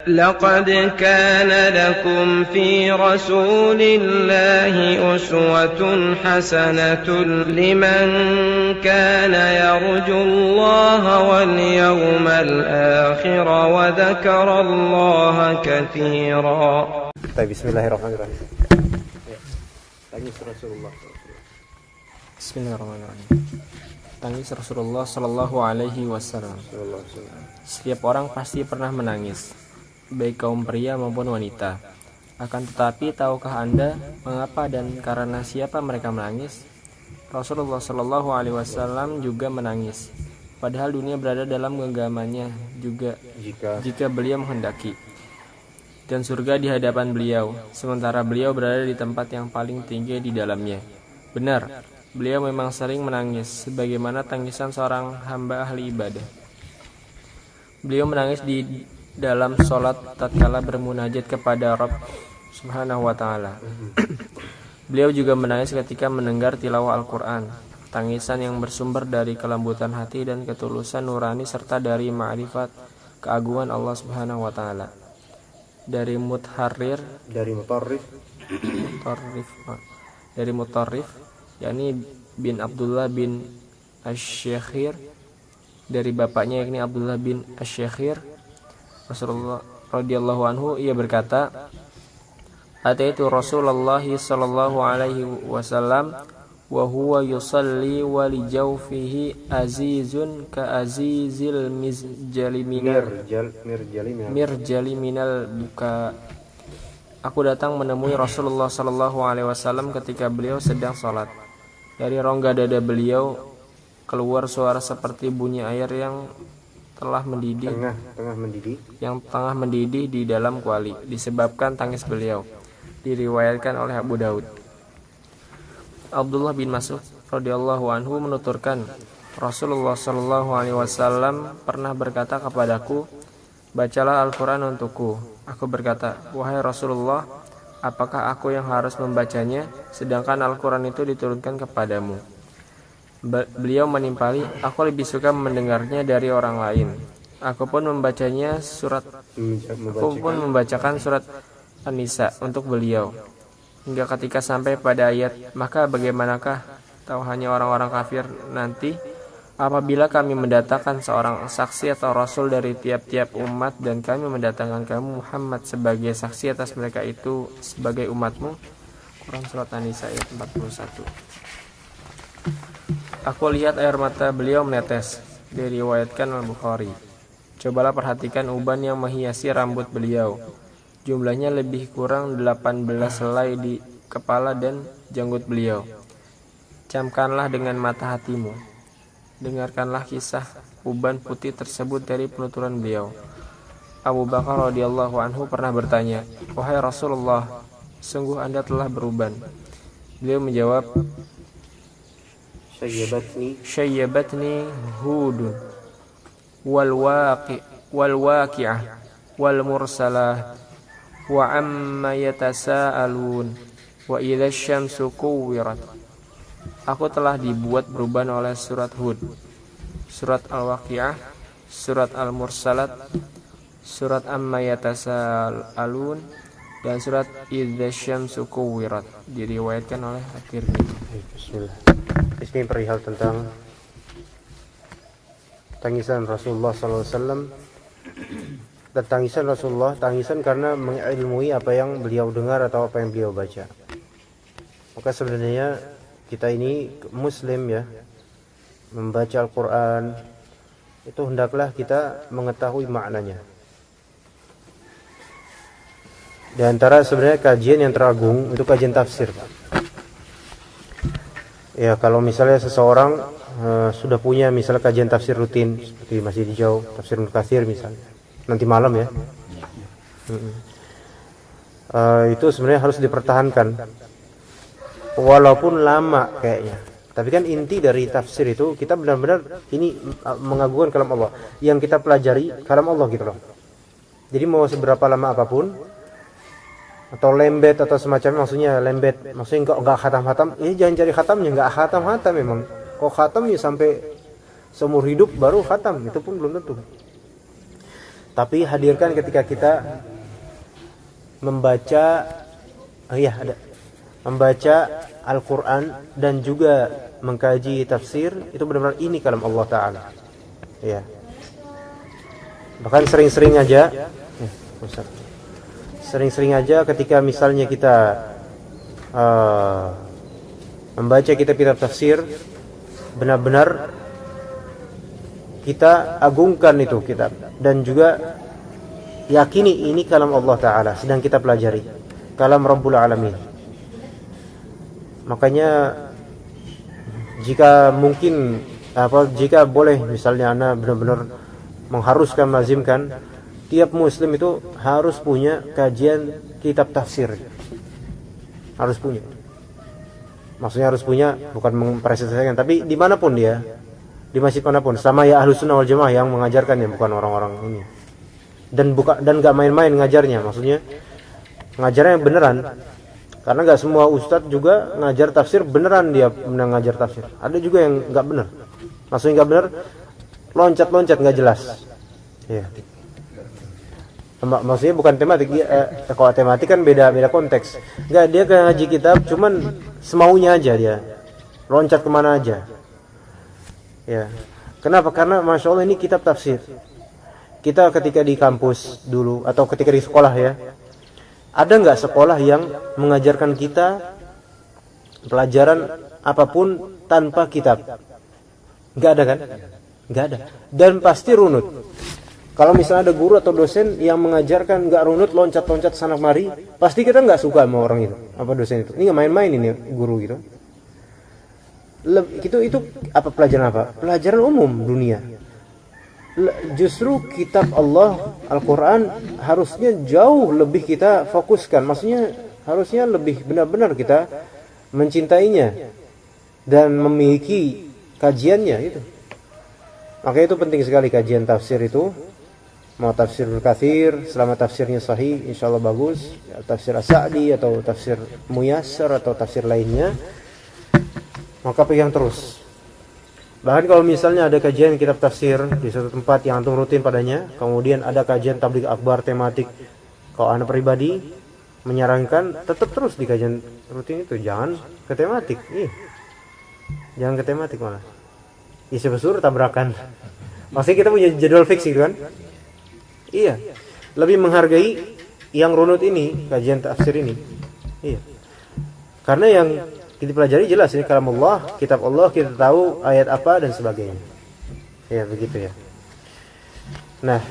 لقد كان لكم في رسول الله أسوة حسنة لمن كان يرجو الله واليوم الآخر وذكر الله كثيرا. Bismillahirrahmanirrahim. Bismillahirrahmanirrahim. Tangis Rasulullah Shallallahu Alaihi Wasallam. Setiap orang pasti pernah menangis, baik kaum pria maupun wanita. Akan tetapi, tahukah Anda mengapa dan karena siapa mereka menangis? Rasulullah Shallallahu Alaihi Wasallam juga menangis, padahal dunia berada dalam genggamannya juga jika beliau menghendaki, dan surga di hadapan beliau, sementara beliau berada di tempat yang paling tinggi di dalamnya. Benar, beliau memang sering menangis, sebagaimana tangisan seorang hamba ahli ibadah. Beliau menangis di dalam sholat tatkala bermunajat kepada Rabb Subhanahu wa Ta'ala. Beliau juga menangis ketika mendengar tilawah Al-Quran, tangisan yang bersumber dari kelembutan hati dan ketulusan nurani serta dari ma'rifat keagungan Allah Subhanahu wa Ta'ala. Dari Mutarrif, yakni bin Abdullah bin Asy-Syakhir, dari bapaknya yakni Abdullah bin Asy-Syakhir, Rasulullah radhiyallahu anhu, ia berkata, "Ataitu Rasulullah sallallahu alaihi wasallam wa huwa yusalli wa li jawfihi azizun ka azizil mirjali minal buka." Aku datang menemui Rasulullah sallallahu alaihi wasallam ketika beliau sedang salat. Dari rongga dada beliau keluar suara seperti bunyi air yang tengah mendidih di dalam kuali, disebabkan tangis beliau. Diriwayatkan oleh Abu Daud. Abdullah bin Mas'ud radhiyallahu anhu menuturkan, Rasulullah sallallahu alaihi wasallam pernah berkata kepadaku, "Bacalah Al-Quran untukku." Aku berkata, "Wahai Rasulullah, apakah aku yang harus membacanya, sedangkan Al-Quran itu diturunkan kepadamu?" Beliau menimpali, "Aku lebih suka mendengarnya dari orang lain." Aku pun membacakan surat An-Nisa untuk beliau, hingga ketika sampai pada ayat, "Maka bagaimanakah tahu hanya orang-orang kafir nanti apabila kami mendatangkan seorang saksi atau rasul dari tiap-tiap umat, dan kami mendatangkan kamu Muhammad sebagai saksi atas mereka itu sebagai umatmu." Quran surat An-Nisa ayat 41. Aku lihat air mata beliau menetes. Diriwayatkan Al-Bukhari. Cobalah perhatikan uban yang menghiasi rambut beliau. Jumlahnya lebih kurang 18 helai di kepala dan janggut beliau. Camkanlah dengan mata hatimu. Dengarkanlah kisah uban putih tersebut dari penuturan beliau. Abu Bakar radhiyallahu anhu pernah bertanya, "Wahai Rasulullah, sungguh Anda telah beruban." Beliau menjawab, "Syayyabatni Hudun wal waqi'ah wal mursalah wa amma yatasaalun wa idza syamsu kuwirat." Aku telah dibuat beruban oleh surat Hud, surat Al-Waqi'ah, surat Al-Mursalat, surat Amma Yatasaalun, dan surat Idza Syamsu Kuwirat. Diriwayatkan oleh At-Tirmidzi. Bismillah. Ini perihal tentang tangisan Rasulullah SAW. Dan tangisan Rasulullah, tangisan karena mengilmui apa yang beliau dengar atau apa yang beliau baca. Maka sebenarnya kita ini Muslim ya, membaca Al-Quran itu hendaklah kita mengetahui maknanya. Di antara sebenarnya kajian yang teragung itu kajian tafsir, Pak. Ya, kalau misalnya seseorang sudah punya misalnya kajian tafsir rutin seperti Masjid Hijau, Tafsir Ibnu Katsir misalnya, nanti malam ya, itu sebenarnya harus dipertahankan walaupun lama kayaknya. Tapi kan inti dari tafsir itu kita benar-benar ini mengagungkan kalam Allah, yang kita pelajari kalam Allah gitu loh. Jadi mau seberapa lama apapun, atau lembet atau semacamnya, maksudnya lembet, maksudnya enggak khatam-khatam, ini jangan cari khatamnya, enggak khatam-khatam memang. Kok khatam ya sampai seumur hidup baru khatam, itu pun belum tentu. Tapi hadirkan ketika kita membaca membaca Al-Quran dan juga mengkaji tafsir, itu benar-benar ini kalam Allah Ta'ala. Ya. Bahkan sering-sering aja ketika misalnya kita membaca kitab-kitab tafsir, benar-benar kita agungkan itu kitab dan juga yakini ini kalam Allah Ta'ala sedang kita pelajari, kalam Rabbul Alamin. Makanya jika mungkin jika boleh misalnya Anda benar-benar mengharuskan, melazimkan tiap muslim itu harus punya kajian kitab tafsir. Harus punya. Maksudnya harus punya, bukan mempresentasikan, tapi dimanapun dia, di masjid manapun, sama ya Ahlus Sunnah wal Jamaah yang mengajarkannya, bukan orang-orang ini. Dan gak main-main ngajarnya, maksudnya ngajarnya beneran. Karena gak semua ustadz juga ngajar tafsir beneran, dia ngajar tafsir. Ada juga yang gak bener. Maksudnya gak bener, loncat-loncat gak jelas. Ya. Maksudnya bukan tematik, kalau tematik kan beda konteks. Enggak, dia ngaji kitab cuman semaunya aja, dia loncat kemana aja. Ya. Kenapa? Karena masya Allah ini kitab tafsir. Kita ketika di kampus dulu atau ketika di sekolah ya, ada nggak sekolah yang mengajarkan kita pelajaran apapun tanpa kitab? Nggak ada kan? Nggak ada. Dan pasti runut. Kalau misalnya ada guru atau dosen yang mengajarkan nggak runut, loncat-loncat sana mari, pasti kita nggak suka sama orang itu, apa dosen itu. Ini nggak main-main ini guru gitu. Itu apa pelajaran apa? Pelajaran umum dunia. Justru kitab Allah Al-Quran harusnya jauh lebih kita fokuskan. Maksudnya harusnya lebih benar-benar kita mencintainya dan memiliki kajiannya itu. Makanya itu penting sekali kajian tafsir itu. Mau tafsir Katsir, selama tafsirnya sahih, insyaallah bagus. Tafsir As-Sa'di atau tafsir Muyassar atau tafsir lainnya, maka pegang terus. Bahkan kalau misalnya ada kajian kitab tafsir di suatu tempat yang antum rutin padanya, kemudian ada kajian tabligh akbar tematik, kalau anda pribadi menyarankan tetap terus di kajian rutin itu, jangan ke tematik. Jangan ke tematik malah. Isi besur tabrakan. Maksudnya kita punya jadwal fix gitu kan? Iya. Lebih menghargai yang runut ini, kajian tafsir ini. Iya. Karena yang kita pelajari jelas ini kalam Allah, kitab Allah, kita tahu ayat apa dan sebagainya. Ya, begitu ya. Nah,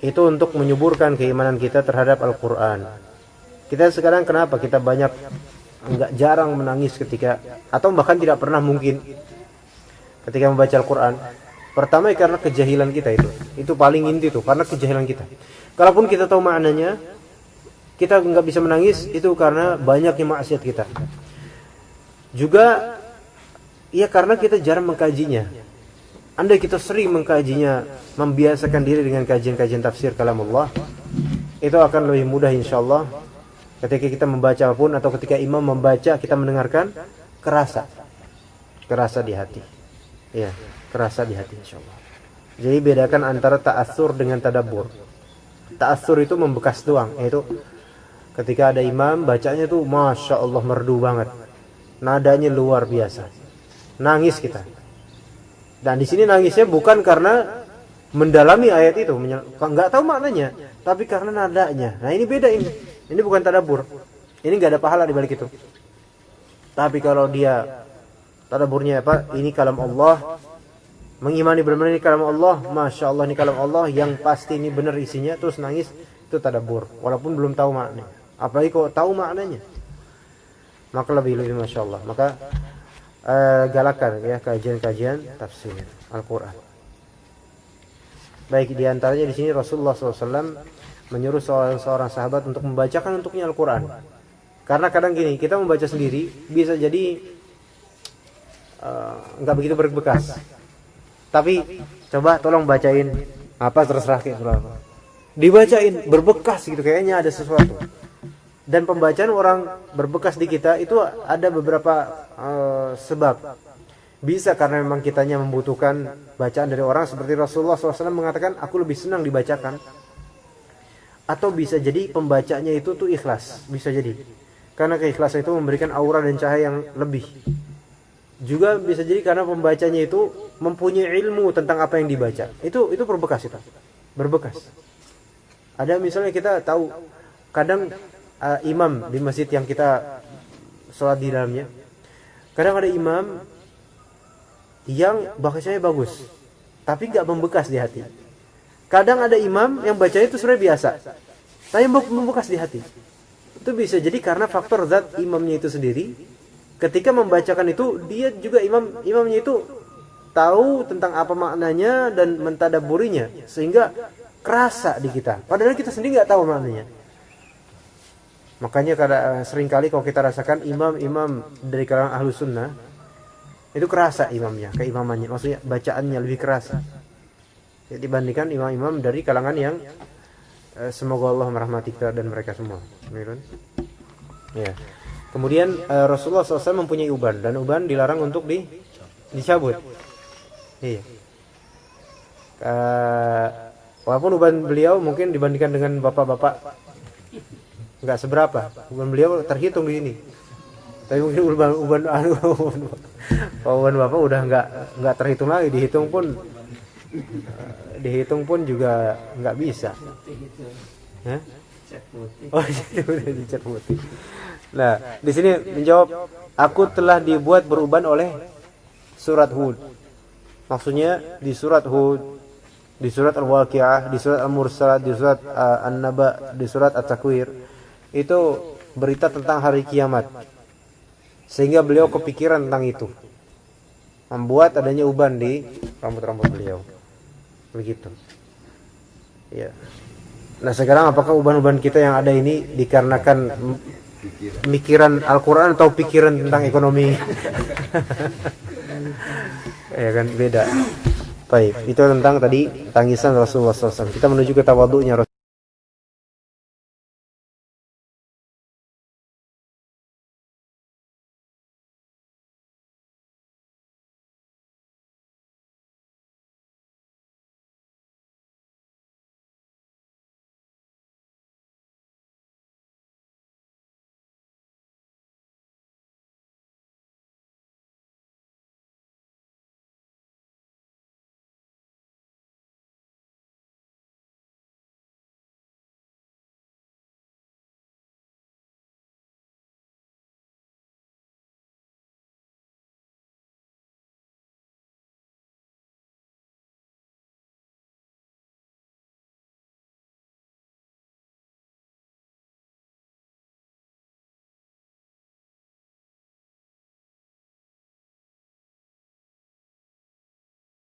itu untuk menyuburkan keimanan kita terhadap Al-Qur'an. Kita sekarang kenapa kita jarang menangis ketika, atau bahkan tidak pernah mungkin ketika membaca Al-Qur'an? Pertama karena kejahilan kita itu. Itu paling inti tuh, karena kejahilan kita. Kalaupun kita tahu maknanya, kita nggak bisa menangis itu karena banyaknya maksiat kita. Juga ya karena kita jarang mengkajinya. Andai kita sering mengkajinya, membiasakan diri dengan kajian-kajian tafsir kalam Allah, itu akan lebih mudah insyaallah. Ketika kita membaca apapun atau ketika imam membaca, kita mendengarkan, kerasa di hati. Ya, kerasa di hati insyaallah. Jadi bedakan antara ta'assur dengan tadabbur. Ta'assur itu membekas doang, yaitu ketika ada imam bacanya tuh masya Allah merdu banget, nadanya luar biasa, nangis kita. Dan di sini nangisnya bukan karena mendalami ayat itu, nggak tahu maknanya, tapi karena nadanya. Nah ini beda ini. Ini bukan tadabbur. Ini nggak ada pahala di balik itu. Tapi kalau dia tadabburnya apa? Ini kalam Allah, mengimani benar-benar ini kalam Allah, masya Allah ini kalam Allah, yang pasti ini benar isinya, terus nangis, itu tadabbur. Walaupun belum tahu maknanya. Apalagi kalau tahu maknanya, maka lebih masya Allah. Maka galakan ya kajian-kajian tafsir Al-Quran. Baik, diantaranya di sini Rasulullah SAW menyuruh seorang sahabat untuk membacakan untuknya Al-Quran. Karena kadang gini, kita membaca sendiri bisa jadi nggak begitu berbekas. Tapi coba tolong bacain apa, terserah kayak berapa. Dibacain berbekas gitu, kayaknya ada sesuatu. Dan pembacaan orang berbekas di kita itu ada beberapa sebab. Bisa karena memang kitanya membutuhkan bacaan dari orang, seperti Rasulullah SAW mengatakan, aku lebih senang dibacakan Atau bisa jadi pembacanya itu tuh ikhlas, bisa jadi. Karena keikhlasan itu memberikan aura dan cahaya yang lebih. Juga bisa jadi karena pembacanya itu mempunyai ilmu tentang apa yang dibaca. Itu berbekas itu. Berbekas. Ada misalnya kita tahu kadang imam di masjid yang kita sholat di dalamnya. Kadang ada imam yang bacanya bagus, tapi nggak membekas di hati. Kadang ada imam yang bacanya itu sebenarnya biasa, tapi membekas di hati. Itu bisa jadi karena faktor zat imamnya itu sendiri. Ketika membacakan itu, dia juga imamnya itu tahu tentang apa maknanya dan mentadabburinya, sehingga kerasa di kita. Padahal kita sendiri nggak tahu maknanya. Makanya seringkali kalau kita rasakan imam-imam dari kalangan Ahlus Sunnah itu kerasa imamnya, keimamannya, maksudnya bacaannya lebih kerasa dibandingkan imam-imam dari kalangan yang semoga Allah merahmati kita dan mereka semua. Ya. Kemudian Rasulullah SAW mempunyai uban, dan uban dilarang untuk dicabut. Iya. Walaupun uban beliau mungkin dibandingkan dengan bapak-bapak nggak seberapa, uban beliau terhitung di sini. Tapi mungkin uban bapak udah nggak terhitung lagi, dihitung pun juga nggak bisa. Hah? Oh, udah dicat putih. Nah, di sini menjawab, aku telah dibuat beruban oleh surat Hud. Maksudnya di surat Hud, di surat Al-Waqi'ah, di surat Al-Mursalat, di surat An-Naba, di surat At-Takwir, itu berita tentang hari kiamat. Sehingga beliau kepikiran tentang itu, membuat adanya uban di rambut-rambut beliau. Begitu. Ya. Nah, sekarang apakah uban-uban kita yang ada ini dikarenakan pikiran Al-Quran atau pikiran tentang ekonomi? Ya kan, beda. Baik, itu tentang tadi tangisan Rasulullah SAW. Kita menuju ke tawadhu'nya Rasulullah.